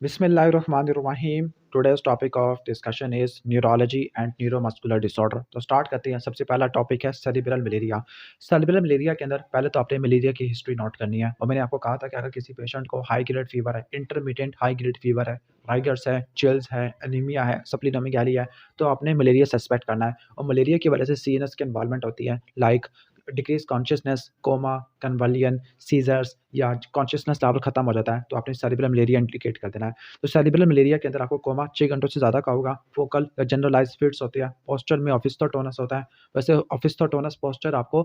बिस्मिल्लाहिर्रहमानिर्रहीम। Today's topic of discussion is neurology and neuromuscular disorder. तो start करते हैं। सबसे पहला टॉपिक है सेरिब्रल मलेरिया। सेरिब्रल मलेरिया के अंदर पहले तो आपने मलेरिया की हिस्ट्री नोट करनी है, और मैंने आपको कहा था कि अगर किसी पेशेंट को हाई ग्रेड फीवर है, इंटरमीडिएट हाई ग्रेड फीवर है, राइगर्स है, चिल्स है, एनीमिया है, सप्लीनोमेगाली है, तो आपने मलेरिया सस्पेक्ट करना है। और मलेरिया की वजह से सीएनएस की इन्वॉल्वमेंट होती है, like decrease consciousness, coma, convulsion, seizures, या कॉन्शियसनेस लेवल खत्म हो जाता है, तो आपने सेरिब्रल मलेरिया इंडिकेट कर देना है। तो सेरिब्रल मलेरिया के अंदर आपको कोमा 6 घंटों से ज़्यादा का होगा, फोकल या जनरलाइज्ड फिट्स होती है, पोस्चर में ऑफिस्थोटोनस होता है। वैसे ऑफिस्थोटोनस पोस्चर आपको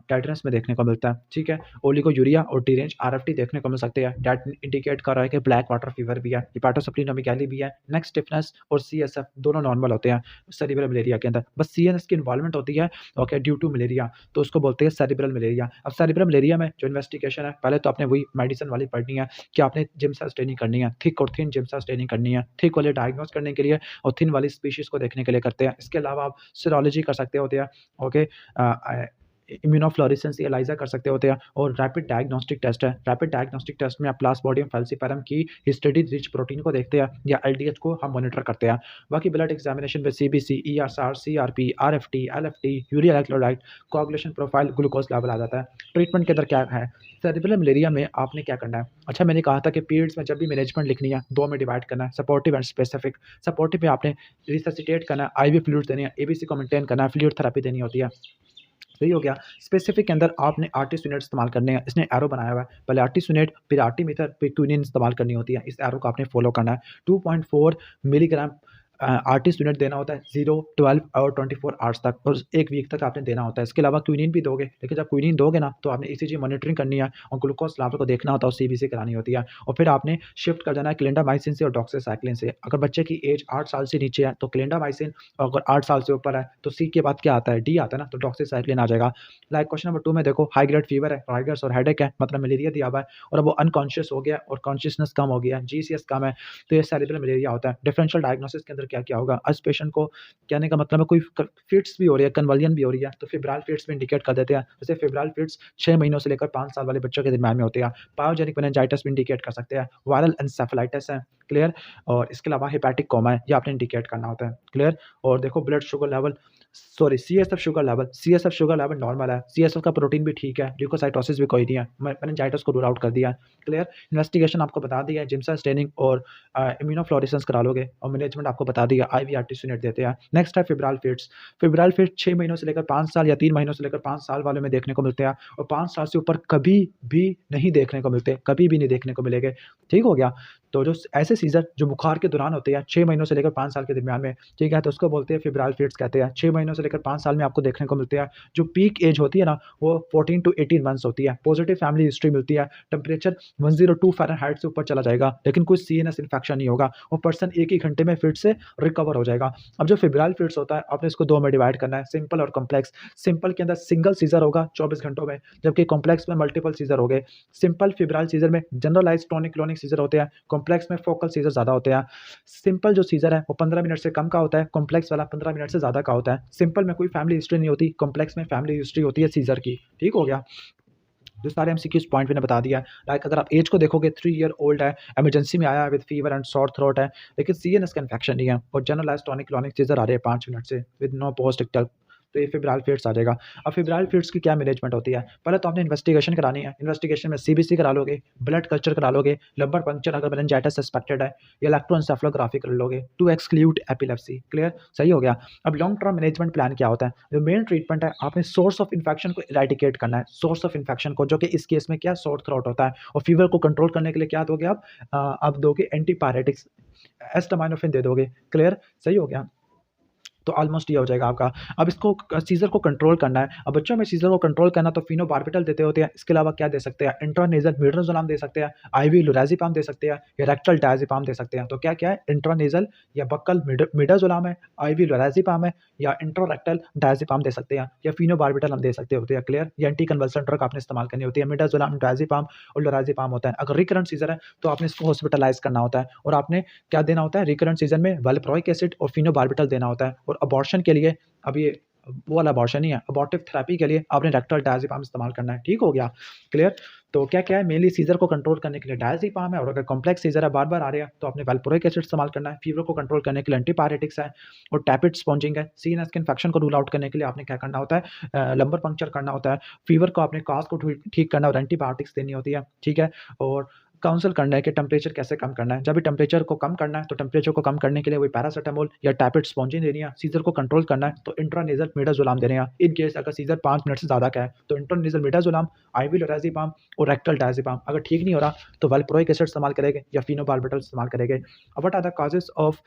टेट्रस में देखने को मिलता है, ठीक है। ओलिगोयूरिया और डी रेंज आरएफटी देखने को मिल सकते हैं, डेट इंडिकेट कर रहा है कि ब्लैक वाटर फीवर भी है, हिपैटोसप्लीनोमेगाली भी है, नेक स्टिफनेस और सीएसएफ दोनों नॉर्मल होते हैं सेरिब्रल मलेरिया के अंदर। बस सीएनएस की इन्वॉल्वमेंट होती है, ओके, ड्यू टू मलेरिया, तो उसको बोलते हैं सेरिब्रल मलेरिया। अब सेरिब्रल मलेरिया में जो इन्वेस्टिगेशन है, पहले तो आपने वही मेडिसिन वाली पढ़नी है कि आपने जिम्सा स्टेनिंग करनी है, थिक और थिन जिम्सा स्टेनिंग करनी है, थिक वाले डायग्नोस करने के लिए और थिन वाली स्पीशीज को देखने के लिए करते हैं। इसके अलावा आप सीरोलॉजी कर सकते होते हैं, ओके, इम्यूनोफ्लोरेसेंस एलाइजा कर सकते होते हैं, और रैपिड डायग्नोस्टिक टेस्ट है। रैपिड डायग्नोस्टिक टेस्ट में आप प्लाज्मोडियम फैल्सिफेरम की हिस्टिडी रिच प्रोटीन को देखते हैं, या एलडीएच को हम मॉनिटर करते हैं। बाकी ब्लड एग्जामिनेशन में CBC, ESR, CRP, RFT, LFT, urea electrolyte, coagulation profile, glucose level आ जाता है। ट्रीटमेंट के अंदर क्या है सेरिब्रल मलेरिया में, आपने क्या करना है। अच्छा, मैंने कहा था कि पीरियड्स में जब भी मैनेजमेंट लिखनी है, दो में डिवाइड करना है, सपोर्टिव एंड स्पेसिफिक। सपोर्टिव में आपने रिससिटेट करना है, आईवी फ्लूइड देनी है, एबीसी को मेंटेन करना है, फ्लूइड थेरेपी देनी होती है, सही हो गया। स्पेसिफिक के अंदर आपने आर्टिस यूनिट इस्तेमाल करने हैं, इसने एरो बनाया हुआ है, पहले आर्टिस यूनिट फिर आर्टीमीटर फिर क्विनिन इस्तेमाल करनी होती है। इस एरो को आपने फॉलो करना है। 2.4 मिलीग्राम आर्टिस यूनिट देना होता है 0, 12 और 24 आवर्स तक, और 1 वीक तक आपने देना होता है। इसके अलावा क्विनिन भी दोगे, लेकिन जब क्विनिन दोगे ना, तो आपने ईसीजी मॉनिटरिंग करनी है और ग्लूकोज लेवल को देखना होता है और सीबीसी करानी होती है। और फिर आपने शिफ्ट कर जाना है क्लिंडामाइसिन से और डॉक्सीसाइक्लिन से। अगर बच्चे की एज 8 साल से नीचे है तो क्लिंडामाइसिन, और अगर 8 साल से ऊपर है तो सी के बाद क्या आता है, डी आता है ना, तो डॉक्सीसाइक्लिन आ जाएगा। लाइक क्वेश्चन नंबर 2 में देखो, हाई ग्रेड फीवर है, राइगर्स और हेडेक है, मतलब मलेरिया दिया हुआ है, और अब वो अनकॉन्शियस हो गया और कॉन्शियसनेस कम हो गया है, जीसीएस कम है, तो ये सेरिब्रल मलेरिया होता है। डिफरेंशियल डायग्नोसिस के अंदर क्या क्या होगा, आज पेशेंट को कहने का मतलब है कोई फिट्स भी हो रही है, कन्वलियन भी हो रही है, तो फिब्राइल फिट्स भी इंडिकेट कर देते हैं। जैसे फिब्राइल फिट्स 6 महीनों से लेकर 5 साल वाले बच्चों के दरमियान में होते हैं। पायोजेनिक मेनिंजाइटिस भी इंडिकेट कर सकते हैं, वायरल एन्सेफेलाइटिस है, क्लियर। और इसके अलावा हेपेटिक कोमा है, ये आपने इंडिकेट करना होता है, क्लियर। और देखो blood sugar level, sorry CSF sugar level normal है, सीएसएफ का प्रोटीन भी ठीक है, ल्यूकोसाइटोसिस भी कोई नहीं है, मेनिंजाइटिस को रूल आउट कर दिया, क्लियर। इन्वेस्टिगेशन आपको बता दिया है, जिम्सा स्टेनिंग और इम्यूनोफ्लोरेसेंस करा लोगे, और मैनेजमेंट आपको बता दिया, आईवीआरटी यूनिट देते हैं। नेक्स्ट है फिब्राइल फिट्स। फिब्राइल फिट्स 6 महीनों से लेकर 5 साल या 3 महीनों से लेकर 5 साल वालों में देखने को मिलते हैं, और 5 साल से ऊपर कभी भी नहीं देखने को मिलते, कभी भी नहीं देखने को मिलेंगे, ठीक हो गया। तो जो ऐसे सीजर जो बुखार के दौरान होते हैं 6 महीनों से लेकर 5 साल के दरमियान में, ठीक है, तो उसको बोलते हैं फिब्राइल फिट्स कहते हैं। 6 महीनों से लेकर 5 साल में आपको देखने को मिलते हैं। जो पीक एज होती है ना, वो 14 टू 18 मंथ्स होती है। पॉजिटिव फैमिली हिस्ट्री मिलती है, टेम्परेचर 102 फ़ारेनहाइट से ऊपर चला जाएगा, लेकिन कोई सीएनएस इन्फेक्शन नहीं होगा, वो पर्सन 1 ही घंटे में फिट से रिकवर हो जाएगा। अब जो फिब्राइल फिट्स होता है, आपने इसको 2 में डिवाइड करना है, सिंपल और कॉम्प्लेक्स। सिंपल के अंदर सिंगल सीजर होगा 24 घंटों में, जबकि कॉम्प्लेक्स में मल्टीपल सीजर हो गए। सिंपल फिब्राइल सीजर में जनरलाइज्ड टॉनिक क्लोनिक सीजर होते हैं, कॉम्प्लेक्स में फोकल सीजर ज़्यादा होते हैं। सिंपल जो सीजर है वो 15 मिनट से कम का होता है, कॉम्प्लेक्स वाला 15 मिनट से ज़्यादा का होता है। सिंपल में कोई फैमिली हिस्ट्री नहीं होती, कॉम्प्लेक्स में फैमिली हिस्ट्री होती है सीजर की, ठीक हो गया। जो सारे एमसीक्यूज पॉइंट मैंने बता दिया है। लाइक अगर आप एज को देखोगे 3 ईयर ओल्ड है, इमरजेंसी में आया है with fever and sour throat है, लेकिन सीएनएस का इन्फेक्शन नहीं है, और जनरलाइज्ड टॉनिक क्लोनिक सीजर आ रहे हैं 5 मिनट से विद नो पोस्ट इक्टल, तो ये फिब्राइल फिट्स आ जाएगा। अब फिब्राइल फिट्स की क्या मैनेजमेंट होती है, पहले तो आपने इन्वेस्टिगेशन करानी है। इन्वेस्टिगेशन में सीबीसी करा लोगे, ब्लड कल्चर करा लोगे, लंबर पंक्चर अगर मेनिंजाइटिस सस्पेक्टेड है, या इलेक्ट्रोएन्सेफलोग्राफी कर लोगे टू एक्सक्लूड एपिलेप्सी, क्लियर, सही हो गया। अब लॉन्ग टर्म मैनेजमेंट प्लान क्या होता है, जो मेन ट्रीटमेंट है, आपने सोर्स ऑफ इन्फेक्शन को इरेडिकेट करना है, सोर्स ऑफ इन्फेक्शन को, जो कि इस केस में क्या सोर थ्रोट होता है, और फीवर को कंट्रोल करने के लिए क्या दोगे आप दोगे एंटीपायरेटिक्स, एस्टामाइनोफिन दे दोगे, क्लियर, सही हो गया। तो ऑलमोस्ट ये हो जाएगा आपका। अब इसको सीज़र को कंट्रोल करना है। अब बच्चों में सीज़र को कंट्रोल करना तो फिनोबार्बिटल देते होते हैं। इसके अलावा क्या दे सकते हैं, इंट्रानेज़ल मिडाज़ोलम दे सकते हैं, आईवी लोराज़ेपाम दे सकते हैं, या रेक्टल डायज़ेपाम दे सकते हैं। तो क्या-क्या है, इंट्रानेज़ल या बक्कल मिडाज़ोलम है, आईवी लोराज़ेपाम है, या इंट्रारेक्टल डायज़ेपाम दे सकते हैं, या फिनोबार्बिटल हम दे सकते होते हैं, क्लियर। या एंटी कन्वल्सेंट ड्रग आपने इस्तेमाल करनी होती है, मिडाज़ोलम, डायज़ेपाम और लोराज़ेपाम होता है। अगर रिकरेंट सीज़र है तो आपने इसको हॉस्पिटलाइज़ करना होता है, और आपने क्या देना होता है, रिकरेंट सीज़न में वैल्प्रोइक एसिड और फिनोबार्बिटल देना होता है। और अबॉर्शन के लिए, अब ये वो वाला अबॉर्शन नहीं है, अबॉर्टिव थेरेपी के लिए आपने रेक्टल डायज़ेपाम इस्तेमाल करना है, ठीक हो गया, क्लियर। तो क्या-क्या है मेनली सीज़र को कंट्रोल करने के लिए डायज़ेपाम है और अगर कॉम्प्लेक्स सीज़र है बार-बार आ रहा है तो आपने वैल्प्रोइक एसिड इस्तेमाल करना है। फीवर को कंट्रोल करने के लिए एंटीपायरेटिक्स है और टैपेट स्पॉन्जिंग है। सीनस के इन्फेक्शन को रूल आउट करने के लिए आपने क्या करना होता है लंबर पंक्चर करना होता है। फीवर को आपने कॉज़ को ठीक करना और एंटीबायोटिक्स देनी होती है, ठीक है? और काउंसल करना है कि टेम्परेचर कैसे कम करना है। जब भी टेम्परेचर को कम करना है तो टेम्परेचर को कम करने के लिए वही पैरासिटामोल या टैबलेट स्पॉन्जिन देनी है। सीज़र को कंट्रोल करना है तो इंट्रानेज़ल मिडाज़ोलाम देने हैं। इन केस अगर सीज़र 5 मिनट से ज़्यादा का है तो इंट्रानेज़ल मिडाज़ोलाम, आईवी लोराज़ेपाम और रेक्टल डायज़ेपाम। अगर ठीक नहीं हो रहा तो वैल्प्रोइक एसिड इस्तेमाल करेंगे या फ़ेनोबार्बिटल इस्तेमाल करेंगे। अब what are the causes of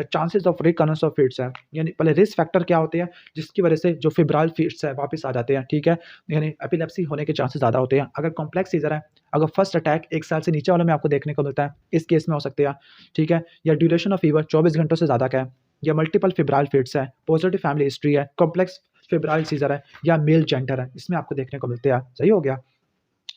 chances of recurrence of fits है, यानी पहले रिस्क फैक्टर क्या होते हैं जिसकी वजह से जो फेब्राइल फिट्स है वापस आ जाते हैं, ठीक है? यानी एपिलेप्सी होने के चांसेस ज़्यादा होते हैं। अगर कॉम्प्लेक्स सीज़र है, अगर फर्स्ट अटैक 1 साल से नीचे वालों में आपको देखने को मिलता है, इस केस में हो सकते हैं, ठीक है? या ड्यूरेशन ऑफ फीवर 24 घंटों से ज़्यादा का है, या मल्टीपल फेब्राइल फिट्स है, पॉजिटिव फैमिली हिस्ट्री है, कॉम्प्लेक्स फेब्राइल सीज़र है या मेल जेंडर है, इसमें आपको देखने को मिलते हैं। सही हो गया?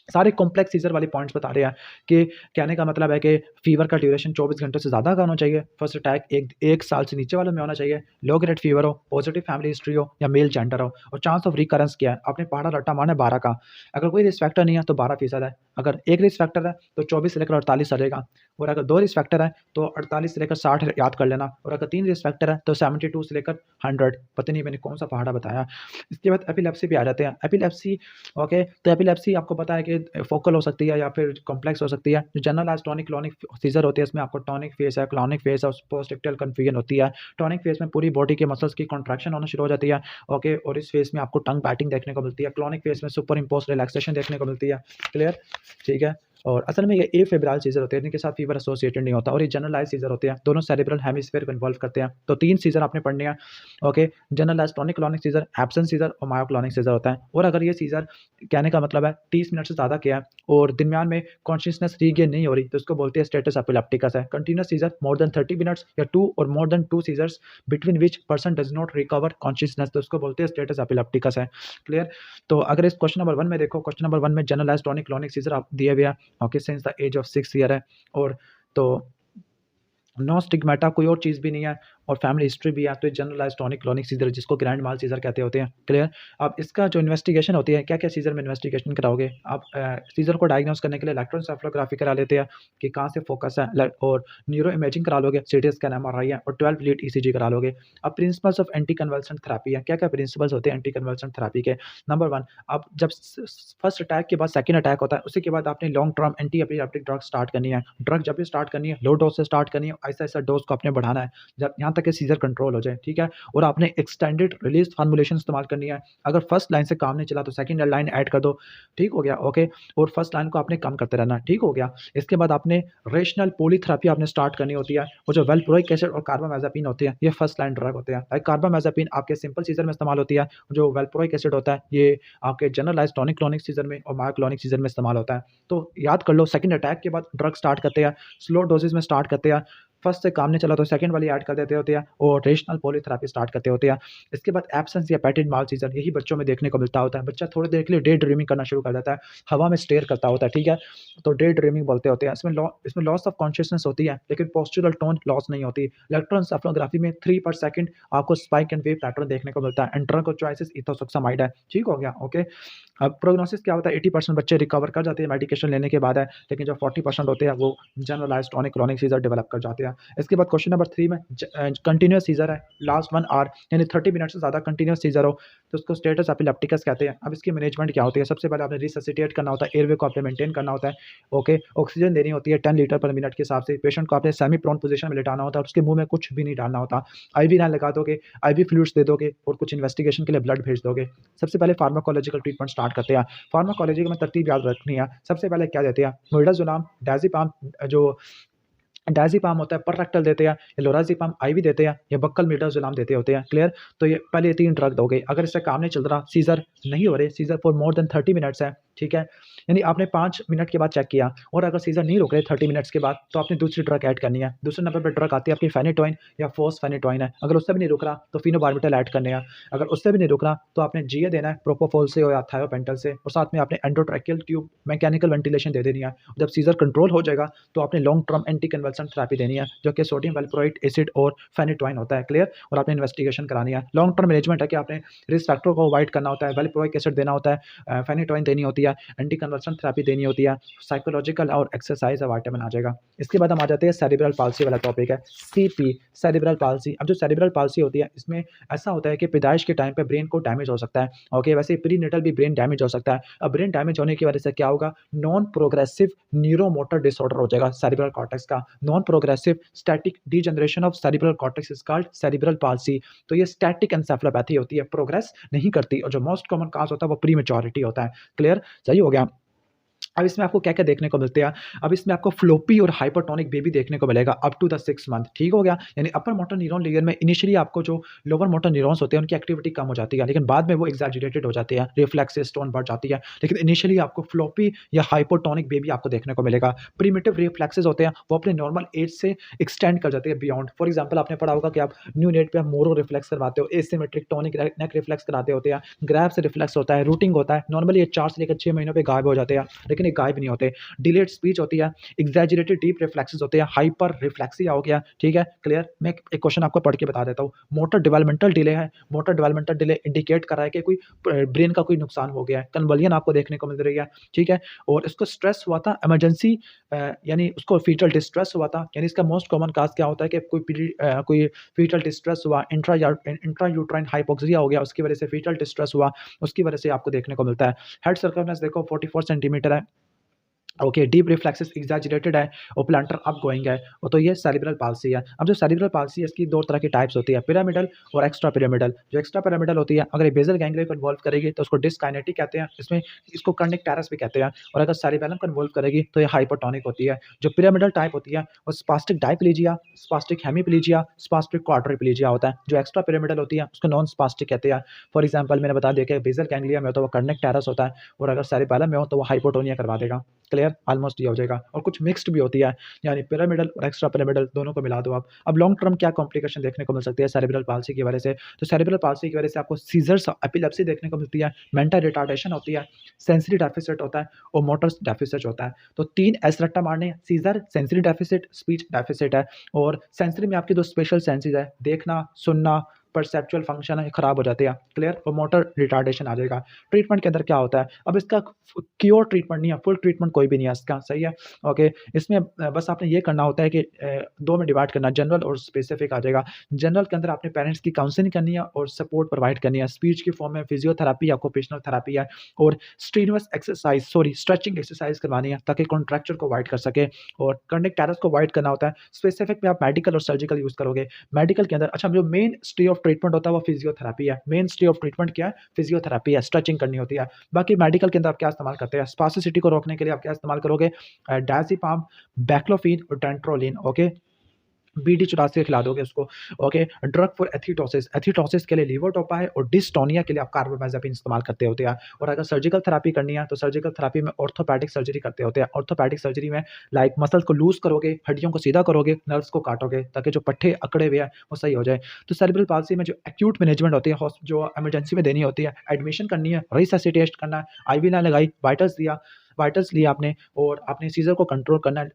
सारे कॉम्प्लेक्स सीज़र वाले पॉइंट्स बता रहे हैं कि कहने का मतलब है कि फ़ीवर का ड्यूरेशन 24 घंटों से ज़्यादा का होना चाहिए, फर्स्ट अटैक 1 साल से नीचे वालों में होना चाहिए, लो ग्रेड फ़ीवर हो, पॉजिटिव फैमिली हिस्ट्री हो या मेल जेंडर हो और चांस ऑफ रिकरेंस क्या है, आपने पहाड़ा रट्टा मारना है 12 का। अगर कोई रिस्क फैक्टर नहीं है तो 12% है, अगर 1 रिस्क फैक्टर है तो 24 से लेकर 48 चलेगा और अगर 2 रिस्क फैक्टर है तो 48 से लेकर 60 याद कर लेना और अगर 3 रिस्क फैक्टर है तो 72 से लेकर 100। पता नहीं मैंने कौन-सा पहाड़ा बताया। इसके बाद एपिलेप्सी पे आ जाते हैं। एपिलेप्सी ओके, तो एपिलेप्सी आपको पता है कि फोकल हो सकती है या फिर कॉम्प्लेक्स हो सकती है। जो जनरलाइज़्ड टॉनिक क्लॉनिक सीज़र होती है इसमें आपको टॉनिक फेज़ है, क्लॉनिक फेज़ है, पोस्ट इक्टल कन्फ्यूजन होती है। टॉनिक फेज़ में पूरी बॉडी के मसल्स की कॉन्ट्रैक्शन होना शुरू हो जाती है, ओके, और इस फेज़ में आपको टंग बैटिंग देखने को मिलती है। क्लॉनिक फेज़ में सुपर इम्पोज्ड रिलैक्सेशन देखने को मिलती है। क्लियर? ठीक है? और असल में ये एफेब्राइल सीज़र होते हैं, इनके साथ फीवर एसोसिएटेड नहीं होता और ये जनरलाइज़्ड सीज़र होते हैं, दोनों सेरेब्रल हेमिस्फीयर को इन्वॉल्व करते हैं। तो 3 सीज़र आपने पढ़ने हैं, okay, generalised tonic clonic seizure, absent seizure और मायोक्लॉनिक सीज़र होता है। और अगर ये सीज़र कहने का मतलब है 30 मिनट से ज़्यादा किया है और दरमियान में कॉन्शियसनेस रीगेन नहीं हो रही तो इसको बोलते हैं स्टेटस एपिलेप्टिकस है। Continuous seizure more than 30 minutes या 2 or more than 2 seizures between which person does not recover consciousness तो इसको बोलते हैं स्टेटस एपिलेप्टिकस है। क्लियर? तो अगर इस क्वेश्चन नंबर 1 में देखो, क्वेश्चन नंबर 1 में जनरलाइज़्ड टॉनिक क्लॉनिक सीज़र आप दिए हुए हैं, okay, since the age of 6 year है और तो नो स्टिग्मेटा कोई और चीज़ भी नहीं है और फैमिली हिस्ट्री भी है, तो ये जनरलाइज़्ड टॉनिक क्लॉनिक सीज़र जिसको ग्रैंड माल सीज़र कहते होते हैं। क्लियर? अब इसका जो इन्वेस्टिगेशन होती है, क्या-क्या सीज़र में इन्वेस्टिगेशन कराओगे? आप सीज़र को डायग्नोज़ करने के लिए इलेक्ट्रोएन्सेफलोग्राफी करा लेते हैं कि कहाँ से फोकस है और न्यूरो इमेजिंग करा लोगे, सीटी स्कैन, एमआरआई है और 12 लीड ईसीजी करा लोगे। अब principles of anti convulsant therapy है, क्या-क्या प्रिंसिपल्स होते हैं एंटी कन्वल्सेंट थेरेपी के? नंबर 1, आप जब फर्स्ट अटैक के बाद सेकंड अटैक होता है, उसी के बाद आपने long term anti epileptic drug start करनी है। ड्रग जब भी स्टार्ट करनी है, लो डोज़ से स्टार्ट करनी है, आहिस्ता-आहिस्ता डोज़ को आपने बढ़ाना है, जब यहाँ तक कि सीज़र कंट्रोल हो जाए, ठीक है? और आपने एक्सटेंडेड रिलीज़ फॉर्मुलेशन इस्तेमाल करनी है। अगर फर्स्ट लाइन से काम नहीं चला तो सेकंड लाइन ऐड कर दो, ठीक हो गया? ओके, और फर्स्ट लाइन को आपने कम करते रहना, ठीक हो गया? इसके बाद आपने रेशनल पॉलीथेरेपी आपने स्टार्ट करनी होती है और जो वेल्प्रोइक एसिड और कार्बामेज़ेपिन होते हैं, ये फर्स्ट लाइन ड्रग होते हैं। लाइक कार्बामेज़ेपिन आपके सिंपल सीज़र में इस्तेमाल होती है, जो वेल्प्रोइक एसिड होता है, ये आपके जनरलाइज़्ड टॉनिक क्लॉनिक सीज़र में और मायोक्लॉनिक सीज़र में इस्तेमाल होता है। तो याद कर लो, सेकंड अटैक के बाद ड्रग स्टार्ट करते हैं, स्लो डोजेज़ में स्टार्ट करते हैं, फर्स्ट से काम नहीं चला तो सेकंड वाली ऐड कर देते होते हैं और रेशनल पॉलीथेरेपी स्टार्ट करते होते हैं। इसके बाद एब्सेंस या पैटेंट माल सीज़र यही बच्चों में देखने को मिलता होता है। बच्चा थोड़ी देर के लिए डे ड्रीमिंग करना शुरू कर देता है, हवा में स्टेयर करता होता है, ठीक है? तो डे ड्रीमिंग बोलते होते हैं। इसमें लॉस ऑफ कॉन्शियसनेस होती है, लेकिन पोस्चुरल टोन लॉस नहीं होती। इलेक्ट्रोएन्सेफलोग्राफी में 3 पर सेकंड आपको स्पाइक एंड वेव पैटर्न देखने को मिलता है एंड ड्रग ऑफ चॉइस इथोसुक्सामाइड है, ठीक हो गया? ओके। अब प्रोग्नोसिस क्या होता है? 80% बच्चे रिकवर कर जाते हैं मेडिकेशन लेने के बाद है, लेकिन जो 40% होते हैं वो generalised tonic clonic seizure develop कर जाते हैं। इसके बाद क्वेश्चन नंबर 3 में कंटीन्यूअस सीज़र है, लास्ट 1 आवर यानी 30 मिनट से ज़्यादा कंटीन्यूअस सीज़र हो तो उसको स्टेटस एपिलेप्टिकस कहते हैं। अब इसकी मैनेजमेंट क्या होती है? सबसे पहले आपने रिससिटेट करना होता है, एयरवे को आपने मेंटेन करना होता है, ओके। ऑक्सीजन देनी होती है 10 लीटर पर मिनट के हिसाब से। पेशेंट को आपने सेमी प्रोन पोजीशन में लेटाना होता है और उसके मुँह में कुछ भी नहीं डालना होता। आईवी लाइन लगा दोगे, आईवी फ्लूइड्स दे दोगे और कुछ इन्वेस्टिगेशन के लिए ब्लड भेज दोगे। सबसे पहले फार्माकोलॉजिकल ट्रीटमेंट स्टार्ट करते हैं। फार्माकोलॉजी में तरतीब याद रखनी है। सबसे पहले क्या देते हैं? मिडाज़ोलाम, डायज़ेपाम, जो डायज़ेपाम होता है, पररेक्टल देते हैं, या लोराज़ेपाम आईवी देते हैं या बक्कल मिडाज़ोलाम देते होते हैं। क्लियर? तो ये पहले ये 3 ड्रग दोगे। अगर इससे काम नहीं चल रहा, सीज़र नहीं हो रहे, seizure for more than 30 minutes है, ठीक है? यानी आपने 5 मिनट के बाद चेक किया और अगर सीज़र नहीं रुक रहे 30 मिनट्स के बाद, तो आपने दूसरी ड्रग ऐड करनी है। दूसरे नंबर पे ड्रग आती है आपकी फेनिटोइन या फोस्फेनिटोइन है। अगर उससे भी नहीं रुक रहा, तो फ़ेनोबार्बिटल ऐड करने हैं। अगर उससे भी नहीं रुक रहा, तो आपने जीए देना है प्रोपोफॉल से या थायोपेंटल से और साथ में आपने एंडोट्रैकियल ट्यूब मैकेनिकल वेंटिलेशन दे देनी है। जब सीज़र कंट्रोल हो जाएगा, तो आपने long term anti convulsant therapy देनी है, जो कि सोडियम वैल्प्रोइट एसिड और फेनिटोइन होता है। क्लियर? और आपने इन्वेस्टिगेशन करानी है। लॉन्ग टर्म मैनेजमेंट है कि आपने रिस्क फैक्टर को अवॉइड करना होता है, वैल्प्रोइक एसिड देना होता है, फेनिटोइन देनी होती है, एंटी कन्वल्सेंट कन्वर्सन थेरेपी देनी होती है, साइकोलॉजिकल और एक्सरसाइज और विटामिन आ जाएगा। इसके बाद हम आ जाते हैं सेरिब्रल पाल्सी वाला टॉपिक है, सीपी सेरिब्रल पाल्सी। अब जो सेरिब्रल पाल्सी होती है इसमें ऐसा होता है कि पैदाइश के टाइम पे ब्रेन को डैमेज हो सकता है। ओके, वैसे प्रीनेटल भी ब्रेन डैमेज हो सकता है। अब ब्रेन डैमेज होने की वजह से क्या होगा, नॉन प्रोग्रेसिव न्यूरोमोटर डिसऑर्डर हो जाएगा सेरिब्रल कॉर्टेक्स का। Non progressive static degeneration of cerebral cortex is called cerebral palsy. तो ये स्टैटिक एन्सेफेलोपैथी होती है, प्रोग्रेस नहीं करती, और जो मोस्ट कॉमन कॉज होता है वो प्रीमेच्योरिटी होता है। क्लियर, सही हो गया। अब इसमें आपको क्या-क्या देखने को मिलते हैं? अब इसमें आपको फ्लोपी और हाइपरटोनिक बेबी देखने को मिलेगा अप टू द 6 मंथ, ठीक हो गया? यानी अपर मोटर न्यूरॉन लेयर में इनिशियली आपको जो लोअर मोटर न्यूरॉन्स होते हैं, उनकी एक्टिविटी कम हो जाती है, लेकिन बाद में वो एक्ज़ैजरेटेड हो जाती है, रिफ्लेक्सेस, टोन बढ़ जाती है। लेकिन इनिशियली आपको फ्लोपी या हाइपोटोनिक बेबी आपको देखने को मिलेगा। प्रिमिटिव रिफ्लेक्सेस होते हैं, वो अपने नॉर्मल एज से एक्सटेंड कर जाते हैं बियॉन्ड। फॉर एग्ज़ाम्पल आपने पढ़ा होगा कि आप न्यूनेट पे आप मोरो रिफ्लेक्स करवाते हो, एसिमेट्रिक टोनिक नेक रिफ्लेक्स कराते होते हैं, ग्रैब से रिफ्लेक्स होता है, रूटिंग होता है। नॉर्मली ये 4 से लेकर 6 महीनों पे गायब हो जाते हैं, लेकिन ये गायब नहीं होते। डिलेड स्पीच होती है, एग्जैजरेटेड डीप रिफ्लेक्सेस होते हैं, हाइपर रिफ्लेक्सिया हो गया, ठीक है, क्लियर। मैं एक क्वेश्चन आपको पढ़ के बता देता हूँ। मोटर डेवलपमेंटल डिले है, मोटर डेवलपमेंटल डिले इंडिकेट कर रहा है कि कोई ब्रेन का कोई नुकसान हो गया है, कन्वल्जन आपको देखने को मिल रही है, ठीक है। और इसको स्ट्रेस हुआ था इमरजेंसी, यानी उसको फीटल डिस्ट्रेस हुआ था, यानी इसका मोस्ट कॉमन काज क्या होता है कि कोई फीटल डिस्ट्रेस हुआ, इंट्रा यूट्राइन हाइपोक्सिया हो गया, उसकी वजह से फीटल डिस्ट्रेस हुआ, उसकी वजह से आपको देखने को मिलता है। हेड सर्कमफरेंस देखो 44 सेंटीमीटर है। ओके, डीप रिफ्लेक्सेस एग्जैजरेटेड है और प्लांटर अप गोइंग है, और तो ये सेरिब्रल पाल्सी है। अब जो सेरिब्रल पाल्सी है इसकी 2 तरह की टाइप्स होती है, पिरामिडल और एक्स्ट्रा पिरामिडल। जो एक्स्ट्रा पिरामिडल होती है, अगर ये बेसल गैंग्लिया को इन्वॉल्व करेगी तो उसको डिस्काइनेटिक कहते हैं, इसमें इसको कर्निक टेरस भी कहते हैं, और अगर सेरिबेलम को इन्वॉल्व करेगी तो ये हाइपोटोनिक होती है। जो पिरामिडल टाइप होती है वो spastic diplegia, spastic hemiplegia, spastic quadriplegia होता है। जो एक्स्ट्रा पिरामिडल होती है उसको नॉन स्पास्टिक कहते हैं। फॉर एग्जाम्पल मैंने बता दिया कि बेसल गैंग्लिया में हो तो वो कर्निक टेरस होता है, और अगर सेरिबेलम में हो तो वो हाइपोटोनिया करवा देगा। क्लियर, ऑलमोस्ट ये हो जाएगा। और कुछ मिक्स्ड भी होती है, यानी पिरामिडल और एक्स्ट्रा पिरामिडल दोनों को मिला दो आप। अब लॉन्ग टर्म क्या कॉम्प्लिकेशन देखने को मिल सकती है सेरिब्रल पाल्सी की वजह से? तो सेरिब्रल पाल्सी की वजह से आपको सीजर्स, एपिलेप्सी देखने को मिलती है, मेंटल रिटार्डेशन होती है, सेंसरी डेफिसिट होता है और मोटर डेफिसिट होता है। तो 3 एस रट्टा मारने, seizure, sensory deficit, speech deficit है। और सेंसरी में आपकी 2 स्पेशल सेंसेस है, देखना, सुनना, परसेप्चुअल फंक्शन है, खराब हो जाते हैं। क्लियर, और मोटर रिटार्डेशन आ जाएगा। ट्रीटमेंट के अंदर क्या होता है? अब इसका क्योर ट्रीटमेंट नहीं है, फुल ट्रीटमेंट कोई भी नहीं है इसका, सही है। ओके, इसमें बस आपने ये करना होता है कि 2 में डिवाइड करना, जनरल और स्पेसिफिक आ जाएगा। जनरल के अंदर आपने पेरेंट्स की काउंसलिंग करनी है और सपोर्ट प्रोवाइड करनी है। स्पीच की फॉर्म में फिजियोथेरेपी, ऑक्यूपेशनल थेरेपी है, और स्ट्रेचिंग एक्सरसाइज करवानी है ताकि कॉन्ट्रैक्चर को अवॉइड कर सके, और कर्निक टेरस को अवॉइड करना होता है। स्पेसिफिक में आप मेडिकल और सर्जिकल यूज़ करोगे। मेडिकल के अंदर अच्छा, जो मेन स्टे ऑफ ट्रीटमेंट होता है वो फिजियोथेरेपी है। मेन स्टे ऑफ ट्रीटमेंट क्या है? फिजियोथेरेपी है, स्ट्रेचिंग करनी होती है। बाकी मेडिकल के अंदर आप क्या इस्तेमाल करते हैं? स्पास्टिसिटी को रोकने के लिए आप क्या इस्तेमाल करोगे? डायज़ेपाम, बैक्लोफिन और डेंट्रोलिन। ओके, BD84 खिला दोगे उसको। ओके, ड्रग फॉर एथिटोसिस, एथिटोसिस के लिए लीवोडोपा है, और डिस्टोनिया के लिए आप कार्बामेज़ेपिन इस्तेमाल करते होते हैं। और अगर सर्जिकल थेरेपी करनी है तो सर्जिकल थेरेपी में ऑर्थोपेडिक सर्जरी करते होते हैं। ऑर्थोपेडिक सर्जरी में लाइक मसल्स को लूज़ करोगे, हड्डियों को सीधा करोगे, नर्व्स को काटोगे ताकि जो पट्टे अकड़े हुए हैं वो सही हो जाए। तो सेरेब्रल पाल्सी में जो एक्यूट मैनेजमेंट होती है, जो इमरजेंसी में देनी होती है, एडमिशन करनी है, रिससिटेट करना है, आईवी लाइन लगाई, वाइटल्स लिए आपने, और आपने सीजर को कंट्रोल करना है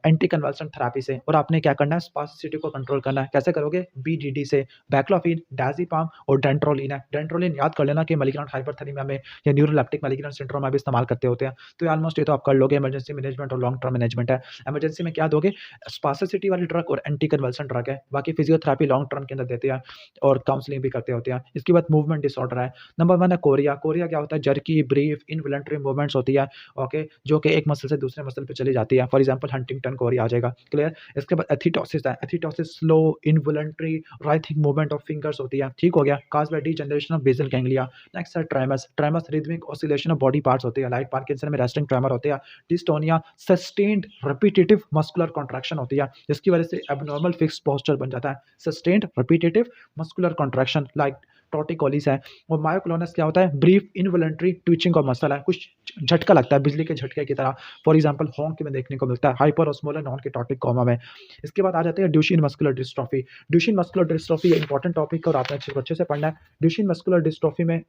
एंटी कन्वल्सन थेरेपी से, और आपने क्या करना है? स्पास्टिसिटी को कंट्रोल करना है। कैसे करोगे? BDD से। बैक्लोफिन, डायज़ेपाम और डेंट्रोलिन है। डेंट्रोलिन याद कर लेना कि मैलिग्नेंट हाइपरथेलिमिया में या न्यूरोलेप्टिक मैलिग्नेंट सिंड्रोम में भी इस्तेमाल करते होते हैं। तो ये ऑलमोस्ट ये तो आप कर लोगे, इमरजेंसी मैनेजमेंट और लॉन्ग टर्म मैनेजमेंट है। इमरजेंसी में क्या दोगे? स्पास्टिसिटी वाली ड्रग और एंटी कन्वल्सन ड्रग है। बाकी फिजियोथेरेपी लॉन्ग टर्म के अंदर देते हैं, और काउंसलिंग भी करते होते हैं। इसके बाद मूवमेंट डिसऑर्डर है। नंबर 1 है कोरिया। कोरिया क्या होता है? जर्की, ब्रीफ, इनवॉलंटरी मूवमेंट्स होती है। ओके, जो कि एक मसल से दूसरे मसल पे चली जाती है। फॉर एग्जांपल हंटिंगटन कोरिया आ जाएगा। क्लियर। इसके बाद एथिटोसिस है। Athetosis slow, involuntary, writhing movement of fingers होती है। ठीक हो गया। Caused by degeneration of basal ganglia. Next है tremors. Tremors rhythmic oscillation of body parts होती है, लाइक पार्किंसन में रेस्टिंग ट्रेमर होते हैं। Dystonia sustained repetitive muscular contraction होती है, जिसकी वजह से एबनॉर्मल फिक्स्ड पोस्चर बन जाता है। Sustained repetitive muscular contraction like torticollis है। और मायोक्लोनस क्या होता है? Brief involuntary twitching of muscle है, कुछ झटका लगता है बिजली के झटके की तरह। फॉर एग्जांपल हॉन्क में देखने को मिलता है, hyper osmolar non ketotic coma में। इसके बाद आ जाते हैं Duchenne muscular dystrophy. Duchenne muscular dystrophy important topic है और आपने अच्छे से पढ़ना है। ड्यूशेन मस्कुलर डिस्ट्रॉफी में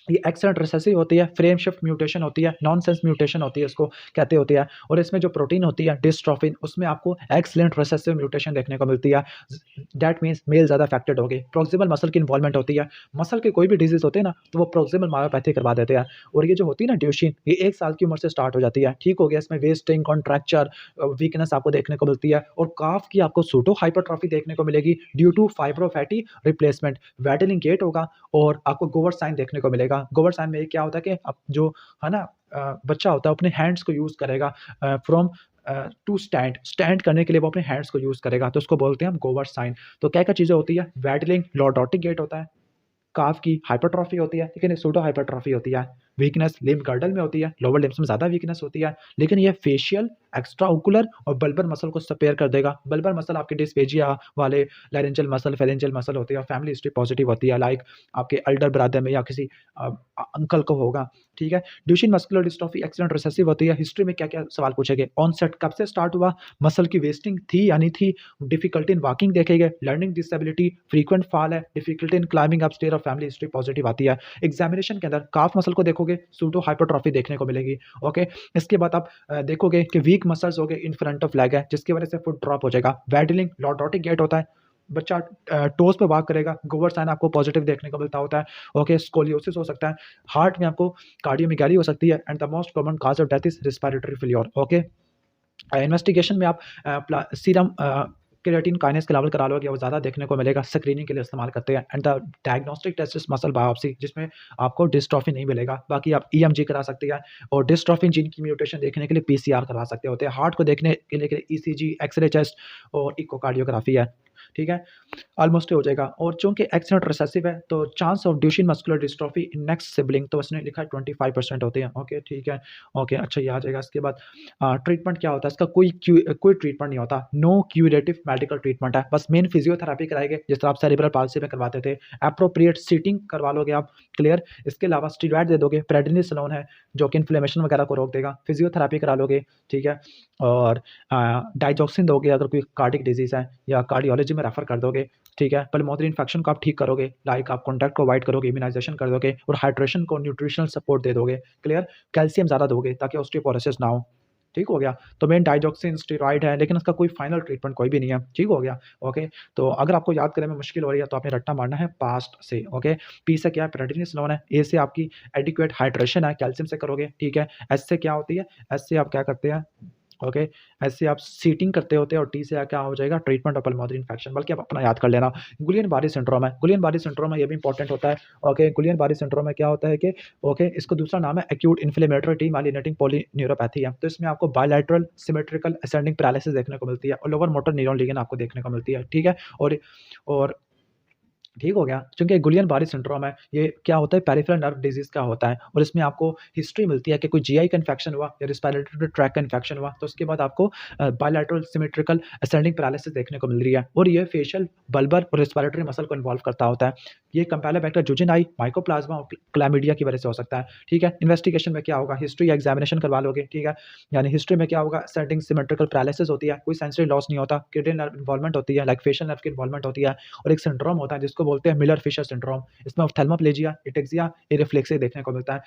ये एक्सेलेंट रिसेसिव होती है, फ्रेम शिफ्ट म्यूटेशन होती है, नॉनसेंस म्यूटेशन होती है, इसको कहते होती है। और इसमें जो प्रोटीन होती है डिस्ट्रोफिन, उसमें आपको एक्सेलेंट रिसेसिव म्यूटेशन देखने को मिलती है। दैट मीन्स मेल ज़्यादा अफेक्टेड होंगे। प्रोक्सिमल मसल की इन्वॉल्वमेंट होती है। मसल के कोई भी डिजीज़ होते हैं ना, तो वो प्रोक्सिमल मायोपैथी करवा देते हैं। और ये जो होती है ना ड्यूशिन, ये 1 साल की उम्र से स्टार्ट हो जाती है। ठीक हो गया, इसमें वेस्टिंग, कॉन्ट्रैक्चर, वीकनेस आपको देखने को मिलती है। और काफ की आपको सूडो हाइपरट्रॉफी देखने को मिलेगी ड्यू टू फाइब्रोफैटी रिप्लेसमेंट। वैडलिंग गेट होगा और आपको गोवर साइन देखने को मिलेगा। गोवर साइन में ये क्या होता है कि अब जो है ना बच्चा होता है अपने हैंड्स को यूज़ करेगा फ्रॉम टू स्टैंड करने के लिए वो अपने हैंड्स को यूज़ करेगा, तो उसको बोलते हैं हम गोवर साइन। तो क्या-क्या चीज़ें होती है, वैडलिंग, लॉर्डोटिक गेट होता है, काफ की हाइपरट्रॉफी होती है, लेकिन ये सूडो हाइपरट्रॉफी होती है। वीकनेस लिम्ब गर्डल में होती है, लोअर लिम्ब्स में ज़्यादा वीकनेस होती है, लेकिन ये फेशियल, एक्स्ट्रा ओकुलर और बल्बर मसल को स्पेयर कर देगा। बल्बर मसल आपके डिस्पेजिया वाले लैरेंजियल मसल, फेरेंजियल मसल होती है और फैमिली हिस्ट्री पॉजिटिव होती है, लाइक आपके एल्डर ब्रदर में या किसी अंकल को होगा, ठीक है। Duchenne muscular dystrophy accident recessive होती है। हिस्ट्री में क्या-क्या सवाल पूछे गए? ऑनसेट कब से स्टार्ट हुआ? मसल की वेस्टिंग थी या नहीं थी? डिफिकल्टी इन वॉकिंग देखे गए, लर्निंग डिसेबिलिटी, फ्रीक्वेंट फॉल है, डिफिकल्टी इन क्लाइंबिंग अपस्टेयर और फैमिली हिस्ट्री पॉजिटिव आती है। एग्जामिनेशन के अंदर काफ मसल को देखोगे, सूडो हाइपरट्रॉफी देखने को मिलेगी, ओके। इसके बाद आप देखोगे कि वीक मसल्स हो गए इन फ्रंट ऑफ लेग है, जिसकी वजह से फुट ड्रॉप हो जाएगा। वैडलिंग, लॉर्डोटिक गेट होता है, बच्चा टोज़ पे वॉक करेगा, गोवर साइन आपको पॉजिटिव देखने को मिलता होता है, ओके। स्कोलियोसिस हो सकता है, हार्ट में आपको कार्डियोमेगाली हो सकती है and the most common cause of death is respiratory failure, okay. Investigation में आप सीरम क्रिएटिन काइनेज के लेवल करा लोगे, वो ज़्यादा देखने को मिलेगा, स्क्रीनिंग के लिए इस्तेमाल करते हैं। And the diagnostic test is muscle biopsy, जिसमें आपको डिस्ट्रॉफी नहीं मिलेगा, बाकी आप ईएमजी करा सकते हैं और डिस्ट्रॉफिन जीन की म्यूटेशन देखने के लिए पीसीआर करवा सकते होते हैं। हार्ट को देखने के लिए ईसीजी, एक्सरे चेस्ट और इकोकार्डियोग्राफी है, ठीक है। ऑलमोस्ट हो जाएगा। और चूँकि एक्सेंट रिसेसिव है, तो chance of Duchenne muscular dystrophy in next sibling, तो उसने लिखा है 25% होते हैं, ओके, ठीक है। ओके, अच्छा ये आ जाएगा। इसके बाद ट्रीटमेंट क्या होता है इसका? कोई ट्रीटमेंट नहीं होता, नो क्यूरेटिव मेडिकल ट्रीटमेंट है, बस मेन फिजियोथेरेपी कराएंगे, जिस तरह आप सेरेब्रल पाल्सी में करवाते थे। एप्रोप्रिएट सीटिंग करवा लोगे आप, क्लियर। इसके अलावा स्टीरॉयड दे दोगे, प्रेडनिसोलोन है जो कि इन्फ्लेमेशन वगैरह को रोक देगा, फिजियोथेरेपी करा लोगे, ठीक है। और डाइजॉक्सिन दोगे अगर कोई कार्डिक डिजीज़ है, या कार्डियोलॉजी में रेफर कर दोगे, ठीक है। पल्मोनरी इन्फेक्शन को आप ठीक करोगे, लाइक आप कॉन्टैक्ट को अवॉइड करोगे, इम्यूनाइज़ेशन कर दोगे और हाइड्रेशन को न्यूट्रिशनल सपोर्ट दे दोगे, क्लियर। कैल्शियम ज़्यादा दोगे ताकि ऑस्टियोपोरोसिस ना हो, ठीक हो गया। तो मेन डाइजॉक्सिन, स्टेरॉइड है, लेकिन उसका कोई फाइनल ट्रीटमेंट कोई भी नहीं है, ठीक हो गया, ओके। तो अगर आपको याद करने में मुश्किल हो रही है तो आपने रट्टा मारना है पास्ट से, ओके। पी से क्या है? प्रेडनिसोलोन है। ए से आपकी एडिक्वेट हाइड्रेशन है, कैल्शियम से करोगे, ठीक है। एस से क्या होती है? एस से आप क्या करते हैं, ओके। ऐसे आप सीटिंग करते होते हैं और टी से क्या हो जाएगा? ट्रीटमेंट ऑफ पल्मोनरी इन्फेक्शन, बल्कि आप अपना याद कर लेना। गुलियन-बारी सिंड्रोम है, गुलियन-बारी सिंड्रोम है, ये भी इंपॉर्टेंट होता है, ओके। गुलियन-बारी सिंड्रोम में क्या होता है कि ओके, इसका दूसरा नाम है एक्यूट इन्फ्लेमेटरी डीमायलिनेटिंग पॉलीन्यूरोपैथी है। तो इसमें आपको बायलैटरल सिमेट्रिकल असेंडिंग पैरालिसिस देखने को मिलती है और लोअर मोटर न्यूरॉन लीगन आपको देखने को मिलती है, ठीक है। और ठीक हो गया। चूँकि गुलियन-बारी सिंड्रोम है, ये क्या होता है? पेरिफेरल नर्व डिज़ीज़ का होता है और इसमें आपको हिस्ट्री मिलती है कि कोई जीआई का इन्फेक्शन हुआ या रिस्पिरेटरी ट्रैक्ट का इन्फेक्शन हुआ, तो उसके बाद आपको बायलैटरल सिमेट्रिकल असेंडिंग पैरालिसिस देखने को मिल रही है और ये फेशियल, बल्बर और रिस्पिरेटरी मसल को इन्वॉल्व करता होता है। ये कैम्पेलोबैक्टर जूजिनाई, माइकोप्लाज़्मा और क्लैमिडिया की वजह से हो सकता है, ठीक है। इन्वेस्टिगेशन में क्या होगा? हिस्ट्री या एग्जामिनेशन करवा लोगे, ठीक है। यानी हिस्ट्री में क्या होगा? असेंडिंग सिमेट्रिकल पैरालिसिस होती है, कोई सेंसरी लॉस नहीं होता, क्रेनियल नर्व इन्वॉल्वमेंट होती है, लाइक फेशियल नर्व की इन्वॉल्वमेंट होती है और एक सिंड्रोम होता है जिसको बोलते हैं मिलर फिशर सिंड्रोम। इसमें ऑप्थेल्मोप्लेजिया, एटेक्सिया, एरिफ्लेक्सिया देखने को मिलता है।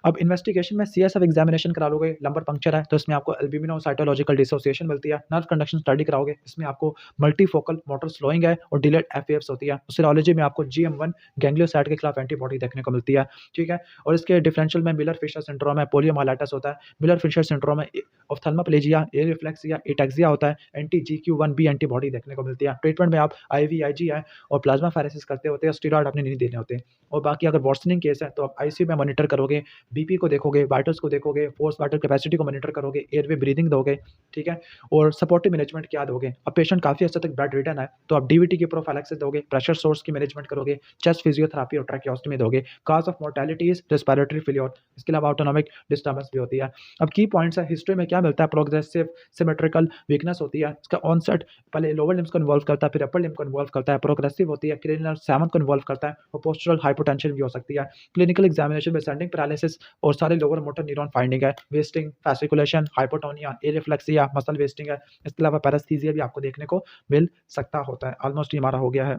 अब इन्वेस्टिगेशन में सीएसएफ एग्जामिनेशन करा लोगे, लंबर पंक्चर है तो इसमें आपको एल्ब्यूमिनो-साइटोलॉजिकल डिसोसिएशन मिलती है। नर्व कंडक्शन स्टडी कराओगे, इसमें आपको मल्टीफोकल मोटर स्लोइंग है और डिलेड एफएएफ्स होती है। सीरोलॉजी में आपको जीएम1 गैंग्लियोसाइट के खिलाफ एंटीबॉडी देखने को मिलती है, ठीक है। और इसके डिफरेंशियल में मिलर फिशर सिंड्रोम है, पोलियोमाइलाइटिस होता है, मिलर फिशर सिंड्रोम है, ऑप्थेल्मोप्लेजिया, एरिफ्लेक्सिया, एटेक्सिया होता है, एंटी-जीक्यू1बी एंटीबॉडी देखने को मिलती है। ट्रीटमेंट में आप आईवीआईजी है और प्लाज्माफेरेसिस करते होते हैं, स्टेरॉइड आपने नहीं देने होते। और बाकी अगर वर्सनिंग केस है तो आप आईसीयू में मॉनिटर करोगे, बीपी को देखोगे, वाइटल्स को देखोगे, फोर्स वाइटल कैपेसिटी को मॉनिटर करोगे, एयरवे ब्रीथिंग दोगे, ठीक है। और सपोर्टिव मैनेजमेंट क्या दोगे? अब पेशेंट काफ़ी हद तक बेड रिडन है तो आप डीवीटी की प्रोफाइलैक्सिस दोगे, प्रेशर सोर्स की मैनेजमेंट करोगे, चेस्ट फिजियोथेरेपी और ट्रैकियोस्टोमी दोगे। Cause of mortality is respiratory failure, इसके अलावा ऑटोनॉमिक डिस्टर्बेंस भी होती है। अब की पॉइंट्स है, हिस्ट्री में क्या मिलता है? प्रोग्रेसिव सिमेट्रिकल वीकनेस होती है, इसका ऑनसेट पहले लोअर लिम्स को इन्वॉल्व करता है, फिर अपर लिम्ब को इन्वॉल्व करता है, प्रोग्रेसिव होती है, क्रेनियल सेवंथ को इन्वॉल्व करता है और पोस्चरल हाइपोटेंशन भी हो सकती है। क्लिनिकल एग्जामिनेशन में सेंडिंग पैरालिसिस और सारे लोअर मोटर न्यूरॉन फाइंडिंग है, wasting, fasciculation, hypotonia, areflexia, muscle wasting है। इसके अलावा पैरास्थीसिया भी आपको देखने को मिल सकता होता है। ऑलमोस्ट ये हमारा हो गया है।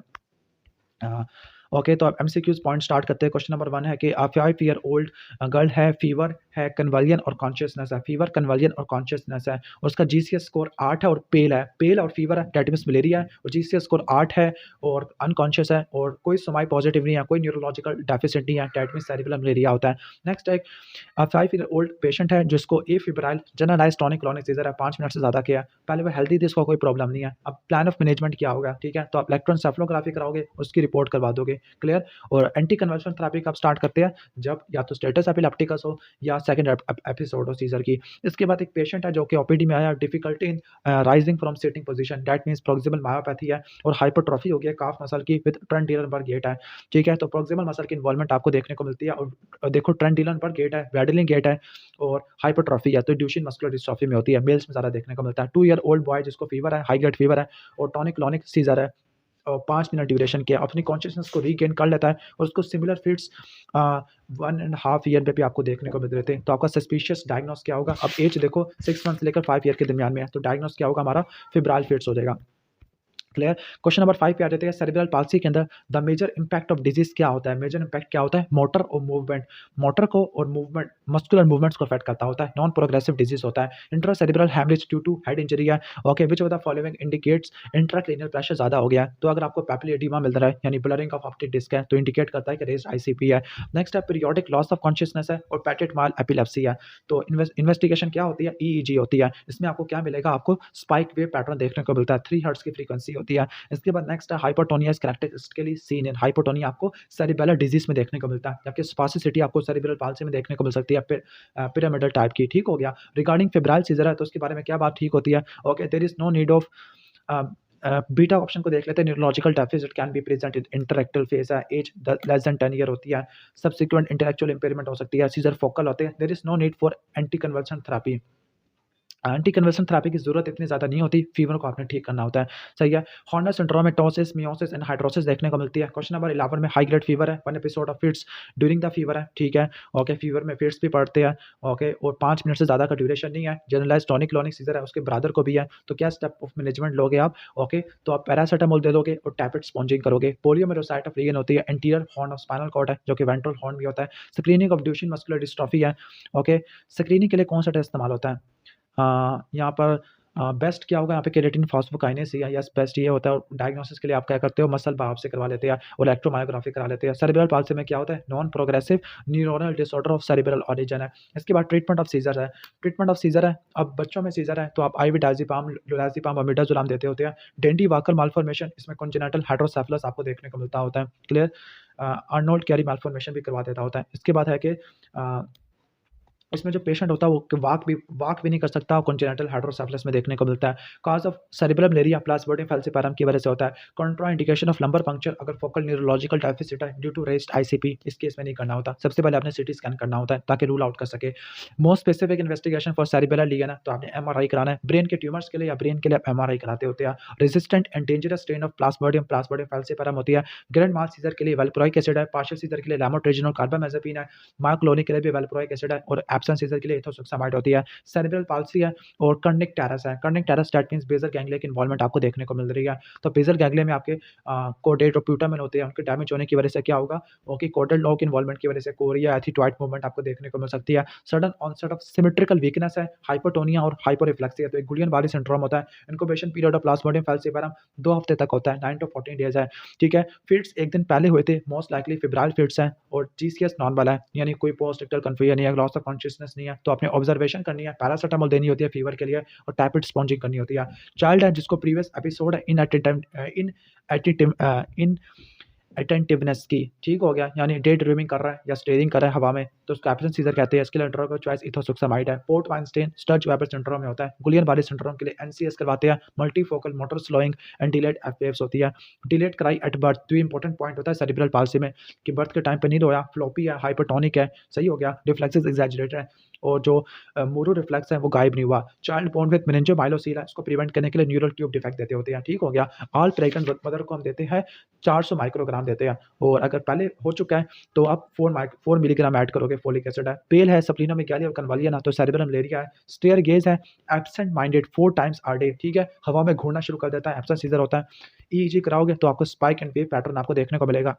ओके, तो आप एमसीक्यूज़ पॉइंट स्टार्ट करते हैं। क्वेश्चन नंबर 1 है कि 5 ईयर ओल्ड गर्ल है, फीवर है, कन्वल्जन और कॉन्शियसनेस है। फीवर, कन्वल्जन और कॉन्शियसनेस है। और उसका जीसीएस स्कोर 8 है और पेल है। पेल और फीवर है, दैट मीन्स मलेरिया है, और जीसीएस स्कोर 8 है और अनकॉन्शियस है और कोई समाई पॉजिटिव नहीं है, कोई न्यूरोलॉजिकल डेफिसिट नहीं है, दैट मीन्स सेरिब्रल मलेरिया होता है। नेक्स्ट एक 5 ईयर ओल्ड पेशेंट है जिसको एफिब्राइल जनरलाइज्ड टॉनिक क्लॉनिक सीजर है, 5 मिनट से ज़्यादा किया है। पहले वो हेल्दी थी, इसको कोई प्रॉब्लम नहीं है। अब प्लान ऑफ मैनेजमेंट क्या होगा, ठीक है? तो आप इलेक्ट्रोएन्सेफलोग्राफी कराओगे, उसकी रिपोर्ट करवा दोगे, क्लियर? और एंटी कन्वल्शन थेरेपी कब स्टार्ट करते हैं? जब या तो स्टेटस एपिलेप्टिकस हो या सेकंड एपिसोड हो सीजर की। इसके बाद एक पेशेंट है जो कि ओपीडी में आया, difficulty in rising from sitting position, that means proximal myopathy है और हाइपरट्रॉफी हो गई है काफ मसल की विद ट्रेंडिलनबर्ग गेट है, ठीक है? तो प्रोक्सिमल मसल की इन्वॉल्वमेंट आपको देखने को मिलती है और देखो ट्रेंडिलनबर्ग गेट है, वैडलिंग गेट है और हाइपरट्रॉफी है, तो ड्यूशेन मस्कुलर डिस्ट्रॉफी में होती है, मेल्स में ज़्यादा देखने को मिलता है। 2 ईयर ओल्ड बॉय जिसको फीवर है, हाई ग्रेड फीवर है और टॉनिक क्लॉनिक सीजर है, 5 मिनट ड्यूरेशन के, अपनी कॉन्शियसनेस को रीगेन कर लेता है और उसको similar fits 1 and half year पे भी आपको देखने को मिल रहे थे। तो आपका सस्पिशियस डायग्नोस क्या होगा? अब एज देखो 6 मंथ से लेकर 5 ईयर के दरमियान में है, तो डायग्नोस क्या होगा हमारा? फेब्राइल फिट्स हो जाएगा, क्लियर? क्वेश्चन नंबर 5 पे आ जाते हैं। सेरेब्रल पाल्सी के अंदर the major impact of disease क्या होता है? मेजर इंपैक्ट क्या होता है? मोटर और मूवमेंट, मोटर को और मूवमेंट, मस्कुलर मूवमेंट्स को अफेक्ट करता होता है। नॉन प्रोग्रेसिव डिजीज होता है। Intracerebral haemorrhage due to head injury है। Okay, which of the following indicates intracranial pressure ज़्यादा हो गया है? तो अगर आपको पैपिली एडिमा मिल रहा है यानी ब्लरिंग ऑफ ऑप्टिक डिस्क है, तो इंडिकेट करता है कि रेज्ड आईसीपी है। नेक्स्ट है पीरियोडिक लॉस ऑफ कॉन्शियसनेस है और पैटेट माल एपिलेप्सी है। तो इन्वेस्टिगेशन क्या होती है? ईईजी होती है। इसमें आपको क्या मिलेगा? आपको स्पाइक वेव पैटर्न देखने को मिलता है, 3 हर्ट्ज की फ्रीक्वेंसी होती है। इसके बाद नेक्स्ट है hypotonia is characteristically seen in hypotonia आपको सेरिबेलर डिजीज में देखने को मिलता है, जबकि स्पास्टिसिटी आपको सेरिब्रल पाल्सी में देखने को मिल सकती है, पिरामिडल टाइप की, ठीक हो गया? रिगार्डिंग फेब्राइल सीजर है तो उसके बारे में क्या बात ठीक होती है? Okay, there is no need of beta option को देख लेते हैं। Neurological deficit can be present in intellectual phase है, एज लेस देन 10 ईयर होती है, सब्सिक्वेंट इंटेलेक्चुअल इंपेयरमेंट हो सकती है, सीजर फोकल होते हैं। There is no need for anti conversion therapy. Anti conversion therapy की ज़रूरत इतनी ज़्यादा नहीं होती, फीवर को आपने ठीक करना होता है, सही है? हॉर्नर सिंड्रोम में टोसिस, मियोसिस एंड हाइड्रोसिस देखने को मिलती है। क्वेश्चन नंबर 11 में हाई ग्रेड फीवर है, 1 episode of fits during the fever है, ठीक है? ओके, फीवर में फिट्स भी पड़ते हैं, ओके, और 5 मिनट से ज़्यादा का ड्यूरेशन नहीं है। जनरलाइज्ड टॉनिक क्लॉनिक सीजर है, उसके ब्रदर को भी है, तो क्या स्टेप ऑफ मैनेजमेंट लोगे आप? ओके, तो आप पैरासिटामोल दे दोगे और टैबलेट स्पॉन्जिंग करोगे। पोलियोमाइलाइटिस ऑफ रीजन होती है, anterior horn of spinal cord है, जो कि वेंट्रल हॉर्न भी होता है। Screening of Duchenne muscular dystrophy है, ओके? स्क्रीनिंग के लिए कौन सा टेस्ट इस्तेमाल होता है? यहाँ पर बेस्ट क्या होगा? यहाँ पे केराटिन फॉस्फोकाइनेस या यस बेस्ट ये होता है। और डायग्नोसिस के लिए आप क्या करते हो? मसल बायोप्सी करवा लेते हैं और इलेक्ट्रोमायोग्राफी करा लेते हैं। सेरेब्रल पाल्सी में क्या होता है? Non progressive neuronal disorder of cerebral origin है। इसके बाद ट्रीटमेंट ऑफ सीजर है। ट्रीटमेंट ऑफ सीजर है, अब बच्चों में सीजर है तो आप आईवी डायज़ेपाम, लोराज़ेपाम और मिडाज़ोलाम देते होते हैं। डेंडी-वाकर माल्फॉर्मेशन, इसमें कॉन्जेनिटल हाइड्रोसेफलस आपको देखने को मिलता होता है, क्लियर? अर्नोल्ड कैरी माल्फॉर्मेशन भी करवा देता होता है। इसके बाद है कि इसमें जो पेशेंट होता है वो वाक भी नहीं कर सकता, कॉन्जेनिटल हाइड्रोसेफलस में देखने को मिलता है। Cause of cerebral malaria plasmodium falciparum की वजह से होता है। कॉन्ट्राइंडिकेशन ऑफ लंबर पंक्चर अगर फोकल न्यूरोलॉजिकल डेफिसिट है ड्यू टू रेज्ड आईसीपी, इस केस में नहीं करना होता। सबसे पहले आपने सीटी स्कैन करना होता है ताकि रूल आउट कर सके। Most specific investigation for cerebral lesion है तो आपने एमआरआई कराना है। ब्रेन के ट्यूमर्स के लिए या ब्रेन के लिए आप एमआरआई कराते होते हैं। Resistant and dangerous strain of plasmodium falciparum होती है। ग्रैंड माल सीजर के लिए वेल्प्रोइक एसिड है। पार्शियल सीजर के लिए लैमोट्रेजिन और कार्बामेज़ेपिन है। मायोक्लोनिक के लिए भी वेल्प्रोइक एसिड है और एब्सेंट सीजर के लिए इथोसुक्सामाइड होती है। सेरेब्रल पाल्सी है और कर्निक टेरस है। Kernicterus that means basal ganglia की इन्वॉल्वमेंट आपको देखने को मिल रही है। तो बेसल गैंग्लिया में आपके कोडेट और प्यूटामेन होते हैं, उनके डैमेज होने की वजह से क्या होगा? ओके, कोडेड लॉ की इन्वॉल्वमेंट की वजह से कोरिया एथिटॉइड मूवमेंट आपको देखने को मिल सकती है। Sudden onset of symmetrical weakness है, हाइपोटोनिया और हाइपोरिफ्लेक्सिया, तो एक गुलियन-बारी सिंड्रोम होता है। Incubation period of plasmodium falciparum 2 हफ्ते तक होता है, 9 टू 14 डेज़ है, ठीक है? फिट्स एक दिन पहले हुए थे, मोस्ट लाइकली फेब्राइल फिट्स हैं और जीसीएस नॉर्मल है, यानी कोई पोस्ट इक्टल कन्फ्यूजन नहीं है, लॉस ऑफ कॉन्शियसनेस नहीं है, तो आपने ऑब्जर्वेशन करनी है, पैरासिटामोल देनी होती है फीवर के लिए और टैबलेट स्पॉन्जिंग करनी होती है। चाइल्ड है जिसको प्रीवियस एपिसोड है इन अटेंटिवनेस की, ठीक हो गया? यानी डे ड्रीमिंग कर रहा है या स्टेयरिंग कर रहा है हवा में, तो उसको एब्सेंट सीजर कहते हैं। इसके लिए ड्रग ऑफ चॉइस इथोसुक्सामाइड है। पोर्ट वाइनस्टीन स्टर्च वेबर सिंड्रोम में होता है। गुलियन-बारी सिंड्रोम के लिए एनसीएस करवाते हैं, multifocal motor slowing and delayed FAFs होती है। डिलेड क्राई एट बर्थ, तो इंपॉर्टेंट पॉइंट होता है सेरेब्रल पाल्सी में कि बर्थ के टाइम पे नहीं रोया, फ्लॉपी है, हाइपरटोनिक है, सही हो गया? रिफ्लेक्सेस एग्जैजरेटेड है और जो मोरो रिफ्लेक्स है वो गायब नहीं हुआ। चाइल्ड बोर्न विद मेनिंजोमाइलोसिस है, इसको प्रिवेंट करने के लिए न्यूरल ट्यूब डिफेक्ट देते होते हैं, ठीक हो गया? ऑल प्रेग्नेंट मदर को हम देते हैं 400 माइक्रोग्राम देते हैं और अगर पहले हो चुका है तो आप 4 मिलीग्राम ऐड करोगे। फोलिक एसिड है। पेल है, सप्लीनोमेगाली और कन्वालियन है, तो सेरेब्रल मलेरिया है। स्टेयर गेज है, absent minded 4 times a day, ठीक है? हवा में घूरना शुरू कर देता है, एब्सेंट सीजर होता है। ईईजी कराओगे तो आपको स्पाइक एंड वेव पैटर्न आपको देखने को मिलेगा।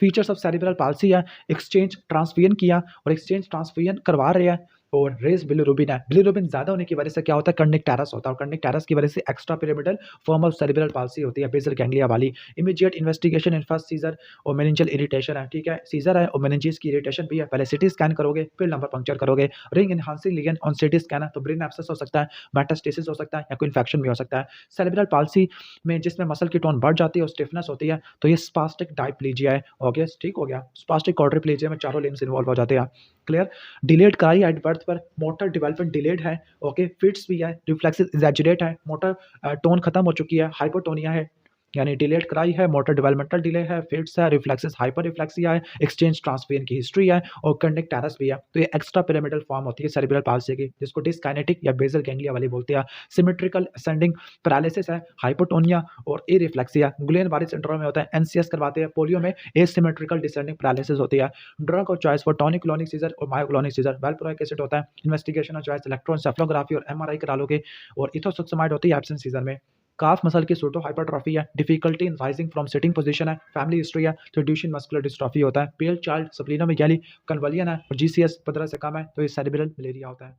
फीचर्स ऑफ सेरिब्रल पाल्सी है, एक्सचेंज ट्रांसफ्यूजन किया और एक्सचेंज ट्रांसफ्यूजन करवा रहे हैं और रेस बिलिरुबिन है। बिलिरुबिन ज़्यादा होने की वजह से क्या होता है, कर्निक होता है और कर्निक की वजह से extra pyramidal form of cerebral palsy होती है, बेसल गैंग्लिया वाली। Immediate investigation in first seizure और मेनिंजियल इरिटेशन है, ठीक है, सीजर है और मेनिंजेस की इरिटेशन भी है। पहले सिटी स्कैन करोगे, फिर लंबर पंक्चर करोगे। Ring enhancing ligand on CT scan है तो ब्रेन एब्सेस हो सकता है, मेटास्टेसिस हो सकता है या कोई इन्फेक्शन भी हो सकता है। सेरिब्रल पाल्सी में जिसमें मसल की टोन बढ़ जाती है और स्टिफनेस होती है तो ये स्पास्टिक डायप्लीजिया है। ओके, ठीक हो गया। स्पास्टिक क्वाड्रिप्लीजिया में चारों लिम्स इन्वॉल्व हो जाते हैं। क्लियर। डिलेड कराई एट बर्थ पर, मोटर डेवलपमेंट डिलेड है। ओके, फिट्स भी है, रिफ्लेक्सेस एग्जैजुरेट है, मोटर टोन खत्म हो चुकी है, हाइपोटोनिया है, यानी डिलेड कराई है, मोटर डेवलपमेंटल डिले है, फिट्स है, रिफ्लेक्सेस हाइपर रिफ्लेक्सिया है, एक्सचेंज ट्रांसफियन की हिस्ट्री है और कर्निक टेरस भी है। तो ये एक्स्ट्रा पिरामिडल फॉर्म होती है सेरिब्रल पाल्सी की, जिसको डिस्काइनेटिक या बेसल गैंग्लिया वाली बोलते हैं। सिमेट्रिकल असेंडिंग पैरालिसिस है, हाइपोटोनिया और ए रिफ्लेक्सिया। गुलेन बारी सिंड्रोम में होता है, एनसीएस करवाते हैं। पोलियो में एसिमेट्रिकल डिसेंडिंग पैरालिसिस होती है। ड्रग और choice for tonic clonic scissor और मायोक्लोनिक सीजर, वेल्प्रोइक एसिड होता है। इन्वेस्टिगेशन और चॉइस इलेक्ट्रोएन्सेफलोग्राफी और एमआरआई करा लोगे और इथोसुक्सामाइड होती है एब्सेंट सीजर में। काफ मसल की सूडो हाइपरट्रॉफी है, difficulty in rising from sitting position है, फैमिली हिस्ट्री है तो ड्यूशेन मस्कुलर डिस्ट्रॉफी होता है। पेल चाइल्ड, स्प्लीनोमेगाली, कन्वलियन है और जीसीएस 15 से कम है तो ये सेरिब्रल मलेरिया होता है।